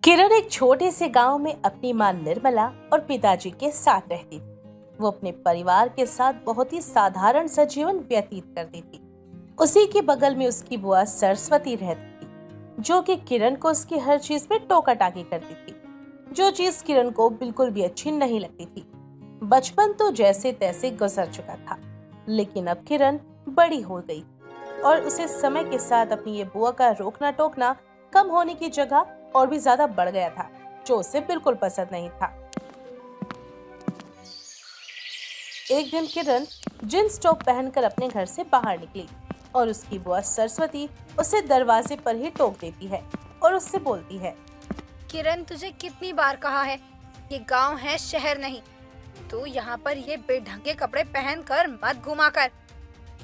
किरण एक छोटे से गांव में अपनी मां निर्मला और पिताजी के साथ रहती थी। वो अपने परिवार के साथ बहुत ही साधारण सा जीवन व्यतीत करती थी। उसी के बगल में उसकी बुआ सरस्वती रहती थी, जो कि किरण को उसकी हर चीज में टोका टाकी करती थी, जो चीज किरण को बिल्कुल भी अच्छी नहीं लगती थी। बचपन तो जैसे तैसे गुजर चुका था, लेकिन अब किरण बड़ी हो गई और उसे समय के साथ अपनी ये बुआ का रोकना टोकना कम होने की जगह और भी ज्यादा बढ़ गया था, जो उसे बिल्कुल पसंद नहीं था। एक दिन किरण जींस टॉप पहनकर अपने घर से बाहर निकली और उसकी बुआ सरस्वती उसे दरवाजे पर ही टोक देती है और उससे बोलती है, किरण, तुझे कितनी बार कहा है, ये गांव है, शहर नहीं। तू यहाँ पर ये बेढंगे कपड़े पहनकर मत घुमा कर।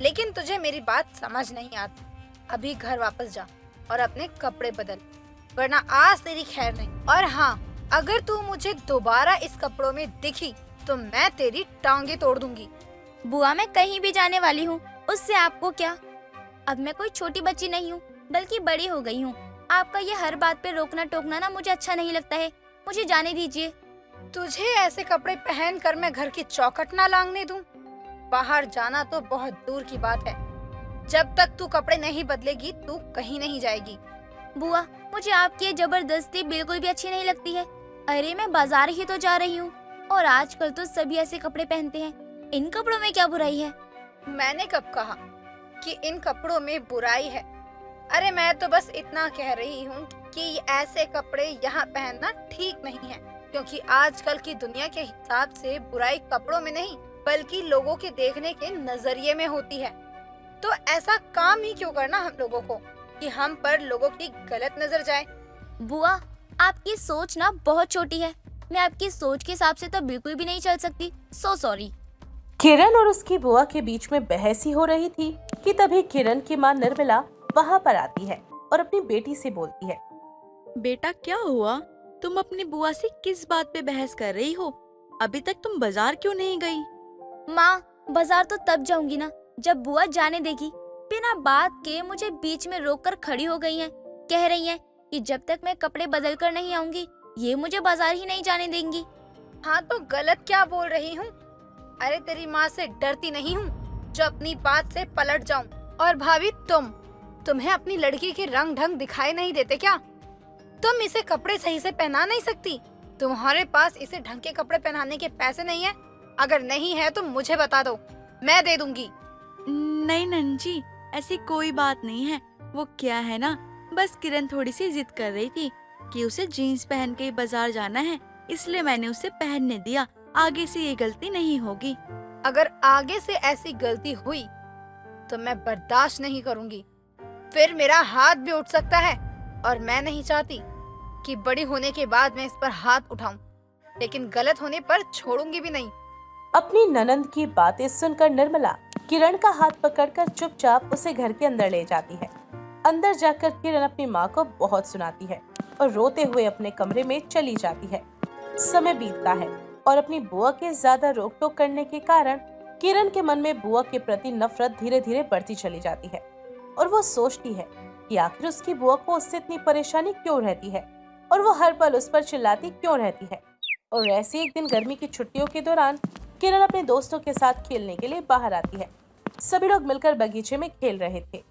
लेकिन तुझे मेरी बात समझ नहीं आती। अभी घर वापस जा और अपने कपड़े बदल, वरना आज तेरी खैर नहीं। और हाँ, अगर तू मुझे दोबारा इस कपड़ों में दिखी तो मैं तेरी टांगे तोड़ दूंगी। बुआ, मैं कहीं भी जाने वाली हूँ, उससे आपको क्या? अब मैं कोई छोटी बच्ची नहीं हूँ, बल्कि बड़ी हो गई हूँ। आपका ये हर बात पे रोकना टोकना ना मुझे अच्छा नहीं लगता है। मुझे जाने दीजिए। तुझे ऐसे कपड़े पहन कर मैं घर की चौखट ना लांघने दूं? बाहर जाना तो बहुत दूर की बात है। जब तक तू कपड़े नहीं बदलेगी तू कहीं नहीं जाएगी। बुआ, मुझे आपकी ये जबरदस्ती बिल्कुल भी अच्छी नहीं लगती है। अरे, मैं बाजार ही तो जा रही हूँ और आजकल तो सभी ऐसे कपड़े पहनते हैं। इन कपड़ों में क्या बुराई है? मैंने कब कहा कि इन कपड़ों में बुराई है? अरे, मैं तो बस इतना कह रही हूँ कि ऐसे कपड़े यहाँ पहनना ठीक नहीं है, क्योंकि आजकल की दुनिया के हिसाब से बुराई कपड़ों में नहीं बल्कि लोगों के देखने के नजरिए में होती है। तो ऐसा काम ही क्यों करना हम लोगों को कि हम पर लोगों की गलत नजर जाए। बुआ, आपकी सोच ना बहुत छोटी है। मैं आपकी सोच के हिसाब से तो बिल्कुल भी नहीं चल सकती। So sorry. किरण और उसकी बुआ के बीच में बहस ही हो रही थी कि तभी किरण की मां निर्मला वहां पर आती है और अपनी बेटी से बोलती है, बेटा, क्या हुआ? तुम अपनी बुआ से किस बात पे बहस कर रही हो? अभी तक तुम बाजार क्यों नहीं गई? माँ, बाजार तो तब जाऊंगी ना जब बुआ जाने देगी। बिना बात के मुझे बीच में रोककर खड़ी हो गई हैं। कह रही हैं कि जब तक मैं कपड़े बदल कर नहीं आऊंगी ये मुझे बाजार ही नहीं जाने देंगी। हाँ, तो गलत क्या बोल रही हूँ? अरे, तेरी माँ से डरती नहीं हूँ जो अपनी बात से पलट जाऊं। और भाभी, तुम्हें अपनी लड़की के रंग ढंग दिखाई नहीं देते क्या? तुम इसे कपड़े सही से पहना नहीं सकती? तुम्हारे पास इसे ढंग के कपड़े पहनाने के पैसे नहीं है? अगर नहीं है तो मुझे बता दो, मैं दे दूंगी। नहीं नंजी, ऐसी कोई बात नहीं है। वो क्या है ना, बस किरण थोड़ी सी जिद कर रही थी कि उसे जीन्स पहन के ही बाजार जाना है, इसलिए मैंने उसे पहनने दिया। आगे से ये गलती नहीं होगी। अगर आगे से ऐसी गलती हुई तो मैं बर्दाश्त नहीं करूंगी। फिर मेरा हाथ भी उठ सकता है और मैं नहीं चाहती कि बड़ी होने के बाद मैं इस पर हाथ उठाऊं, लेकिन गलत होने पर छोड़ूंगी भी नहीं। अपनी ननंद की बातें सुनकर निर्मला किरण का हाथ पकड़कर चुपचाप उसे घर के अंदर ले जाती है। अंदर जाकर किरण अपनी माँ को बहुत सुनाती है और रोते हुए अपने कमरे में चली जाती है। समय बीतता है और अपनी बुआ के ज्यादा रोक टोक करने के कारण किरण के मन में बुआ के प्रति नफरत धीरे धीरे बढ़ती चली जाती है और वो सोचती है कि आखिर उसकी बुआ को उससे इतनी परेशानी क्यों रहती है और वो हर पल उस पर चिल्लाती क्यों रहती है। और ऐसे एक दिन गर्मी की छुट्टियों के दौरान किरण अपने दोस्तों के साथ खेलने के लिए बाहर आती है। सभी लोग मिलकर बगीचे में खेल रहे थे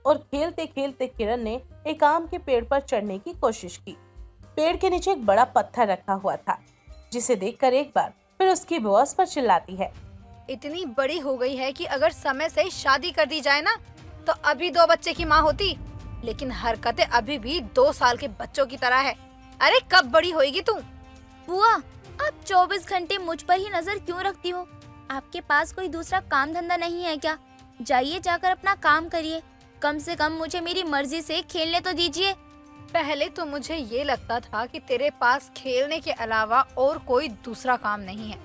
और खेलते खेलते किरण ने एक आम के पेड़ पर चढ़ने की कोशिश की। पेड़ के नीचे एक बड़ा पत्थर रखा हुआ था, जिसे देखकर एक बार फिर उसकी बुआ उस पर चिल्लाती है, इतनी बड़ी हो गई है कि अगर समय से शादी कर दी जाए ना तो अभी 2 बच्चे की माँ होती, लेकिन हरकतें अभी भी 2 साल के बच्चों की तरह है। अरे, कब बड़ी होएगी तू? बुआ, आप 24 घंटे मुझ पर ही नजर क्यों रखती हो? आपके पास कोई दूसरा काम धंधा नहीं है क्या? जाइए, जाकर अपना काम करिए। कम से कम मुझे मेरी मर्जी से खेलने तो दीजिए। पहले तो मुझे ये लगता था कि तेरे पास खेलने के अलावा और कोई दूसरा काम नहीं है,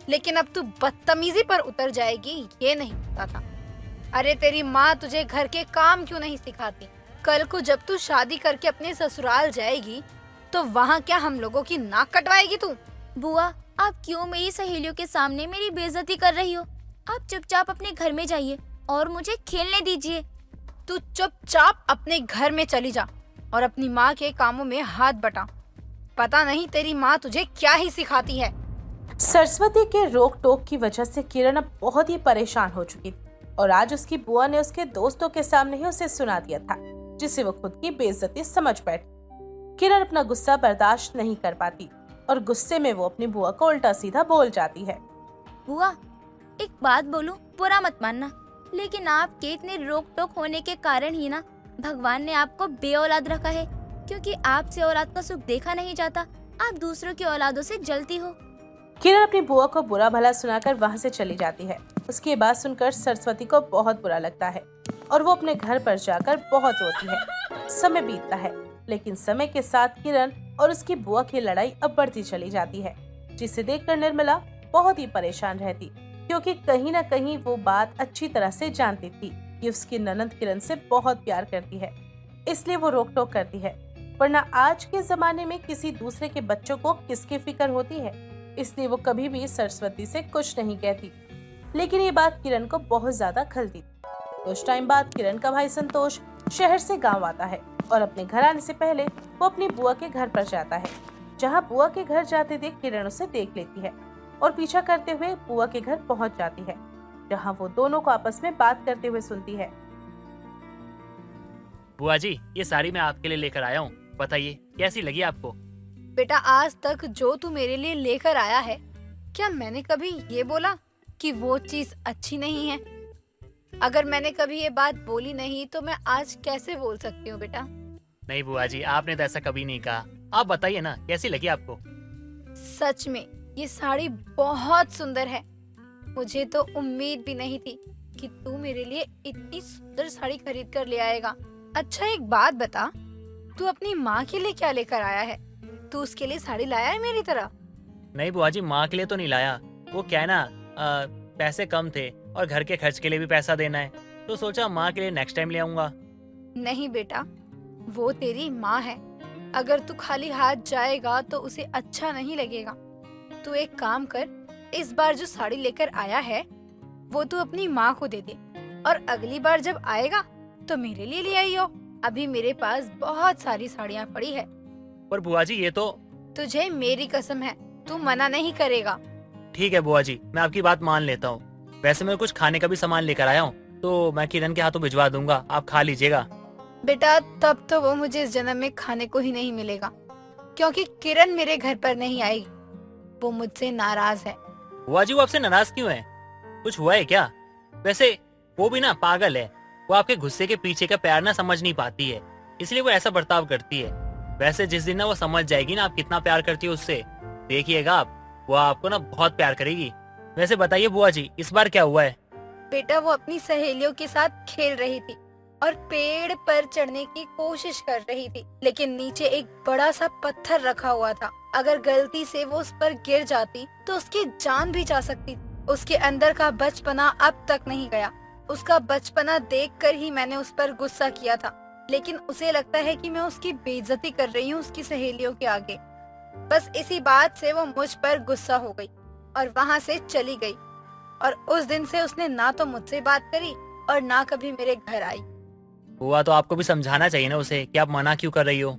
लेकिन अब तू बदतमीजी पर उतर जाएगी ये नहीं पता था। अरे, तेरी माँ तुझे घर के काम क्यों नहीं सिखाती? कल को जब तू शादी करके अपने ससुराल जाएगी तो वहाँ क्या हम लोगों की नाक कटवाएगी तू? बुआ, आप क्यों मेरी सहेलियों के सामने मेरी बेइज्जती कर रही हो? आप चुपचाप अपने घर में जाइए और मुझे खेलने दीजिए। तू चुपचाप अपने घर में चली जा और अपनी माँ के कामों में हाथ बटा। पता नहीं तेरी माँ तुझे क्या ही सिखाती है। सरस्वती के रोक टोक की वजह से किरण अब बहुत ही परेशान हो चुकी थी और आज उसकी बुआ ने उसके दोस्तों के सामने ही उसे सुना दिया था, जिससे वो खुद की बेइज्जती समझ बैठी। किरण अपना गुस्सा बर्दाश्त नहीं कर पाती और गुस्से में वो अपनी बुआ को उल्टा सीधा बोल जाती है। बुआ, एक बात बोलूं, बुरा मत मानना, लेकिन आपके इतने रोक टोक होने के कारण ही ना भगवान ने आपको बेऔलाद रखा है, क्योंकि आपसे औलाद का सुख देखा नहीं जाता। आप दूसरों की औलादों से जलती हो। किरण अपनी बुआ को बुरा भला सुनाकर वहां से चली जाती है। उसकी ये बात सुनकर सरस्वती को बहुत बुरा लगता है और वो अपने घर पर जाकर बहुत रोती है। समय बीतता है, लेकिन समय के साथ किरण और उसकी बुआ की लड़ाई अब बढ़ती चली जाती है, जिसे देखकर निर्मला बहुत ही परेशान रहती, क्योंकि कहीं न कहीं वो बात अच्छी तरह से जानती थी कि उसकी ननद किरण से बहुत प्यार करती है, इसलिए वो रोक टोक करती है। वरना आज के जमाने में किसी दूसरे के बच्चों को किसकी फिक्र होती है, इसलिए वो कभी भी सरस्वती से कुछ नहीं कहती। लेकिन ये बात किरण को बहुत ज्यादा खलती थी। कुछ टाइम बाद किरण का भाई संतोष शहर से गांव आता है और अपने घर आने से पहले वो अपनी बुआ के घर पर जाता है। जहां बुआ के घर जाते देख किरण उसे देख लेती है और पीछा करते हुए बुआ के घर पहुंच जाती है, जहां वो दोनों को आपस में बात करते हुए सुनती है। बुआ जी, ये साड़ी मैं आपके लिए लेकर आया हूँ, बताइए कैसी लगी आपको? बेटा, आज तक जो तू मेरे लिए लेकर आया है, क्या मैंने कभी ये बोला कि वो चीज अच्छी नहीं है? अगर मैंने कभी ये बात बोली नहीं तो मैं आज कैसे बोल सकती हूँ बेटा? नहीं बुआ जी, आपने तो ऐसा कभी नहीं कहा। आप बताइए ना, कैसी लगी आपको? सच में ये साड़ी बहुत सुंदर है। मुझे तो उम्मीद भी नहीं थी कि तू मेरे लिए इतनी सुंदर साड़ी खरीद कर ले आएगा। अच्छा, एक बात बता, तू अपनी माँ के लिए क्या लेकर आया है? तू उसके लिए साड़ी लाया है मेरी तरह? नहीं बुआ जी, माँ के लिए तो नहीं लाया। वो क्या है ना, पैसे कम थे और घर के खर्च के लिए भी पैसा देना है, तो सोचा माँ के लिए नेक्स्ट टाइम ले आऊंगा। नहीं बेटा, वो तेरी माँ है। अगर तू खाली हाथ जाएगा तो उसे अच्छा नहीं लगेगा। तू एक काम कर, इस बार जो साड़ी लेकर आया है वो तू अपनी माँ को दे दे, और अगली बार जब आएगा तो मेरे लिए ले आइयो। अभी मेरे पास बहुत सारी साड़ियाँ पड़ी है। पर बुआ जी, ये तो... तुझे मेरी कसम है, तू मना नहीं करेगा। ठीक है बुआ जी, मैं आपकी बात मान लेता हूँ। वैसे मैं कुछ खाने का भी सामान लेकर आया हूँ, तो मैं किरण के हाथों भिजवा दूंगा, आप खा लीजिएगा। बेटा, तब तो वो मुझे इस जन्म में खाने को ही नहीं मिलेगा, क्योंकि किरण मेरे घर पर नहीं आएगी। वो मुझसे नाराज है। बुआ जी, वो आपसे नाराज क्यों है? कुछ हुआ है क्या? वैसे वो भी ना पागल है। वो आपके गुस्से के पीछे का प्यार ना समझ नहीं पाती है, इसलिए वो ऐसा बर्ताव करती है। वैसे जिस दिन ना वो समझ जाएगी ना आप कितना प्यार करती हो उससे, देखिएगा आप, वो आपको ना बहुत प्यार करेगी। वैसे बताइए बुआ जी, इस बार क्या हुआ है? बेटा, वो अपनी सहेलियों के साथ खेल रही थी और पेड़ पर चढ़ने की कोशिश कर रही थी, लेकिन नीचे एक बड़ा सा पत्थर रखा हुआ था। अगर गलती से वो उस पर गिर जाती तो उसकी जान भी जा सकती थी। उसके अंदर का बचपना अब तक नहीं गया। उसका बचपना देखकर ही मैंने उस पर गुस्सा किया था, लेकिन उसे लगता है कि मैं उसकी बेइज्जती कर रही हूँ उसकी सहेलियों के आगे। बस इसी बात से वो मुझ पर गुस्सा हो गई और वहाँ से चली गई, और उस दिन से उसने ना तो मुझसे बात करी और ना कभी मेरे घर आई। बुआ, तो आपको भी समझाना चाहिए ना उसे कि आप मना क्यों कर रही हो।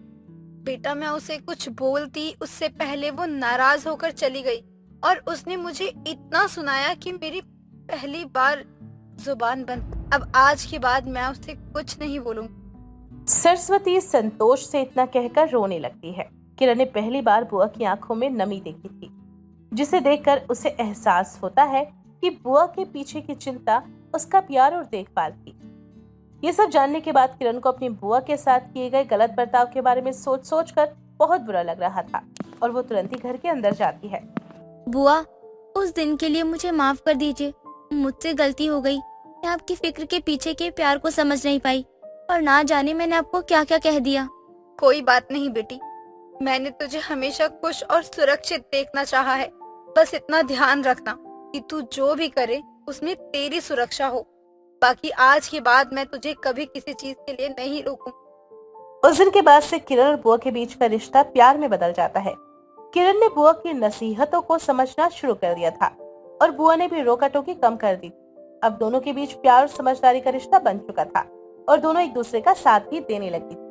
बेटा, मैं उसे कुछ बोलती उससे पहले वो नाराज होकर चली गई, और उसने मुझे इतना सुनाया कि मेरी पहली बार जुबान बंद। अब आज के बाद मैं उससे कुछ नहीं बोलूंगी। सरस्वती संतोष से इतना कहकर रोने लगती है। किरण ने पहली बार बुआ की आंखों में नमी देखी थी, जिसे देखकर उसे एहसास होता है कि बुआ के पीछे की चिंता उसका प्यार और देखभाल थी। ये सब जानने के बाद किरण को अपनी बुआ के साथ किए गए गलत बर्ताव के बारे में सोच कर बहुत बुरा लग रहा था, और वो तुरंत ही घर के अंदर जाती है। बुआ, उस दिन के लिए मुझे माफ कर दीजिए। मुझसे गलती हो गई। मैं आपकी फिक्र के पीछे के प्यार को समझ नहीं पाई, और ना जाने मैंने आपको क्या क्या कह दिया। कोई बात नहीं बेटी, मैंने तुझे हमेशा खुश और सुरक्षित देखना चाहा है। बस इतना ध्यान रखना कि तू जो भी करे उसमें तेरी सुरक्षा हो। बाकी आज के बाद मैं तुझे कभी किसी चीज के लिए नहीं रोकूंगी। उस दिन के बाद से किरण और बुआ के बीच का रिश्ता प्यार में बदल जाता है। किरण ने बुआ की नसीहतों को समझना शुरू कर दिया था, और बुआ ने भी रोका टोकी कम कर दी। अब दोनों के बीच प्यार और समझदारी का रिश्ता बन चुका था, और दोनों एक दूसरे का साथ भी देने लगी थी।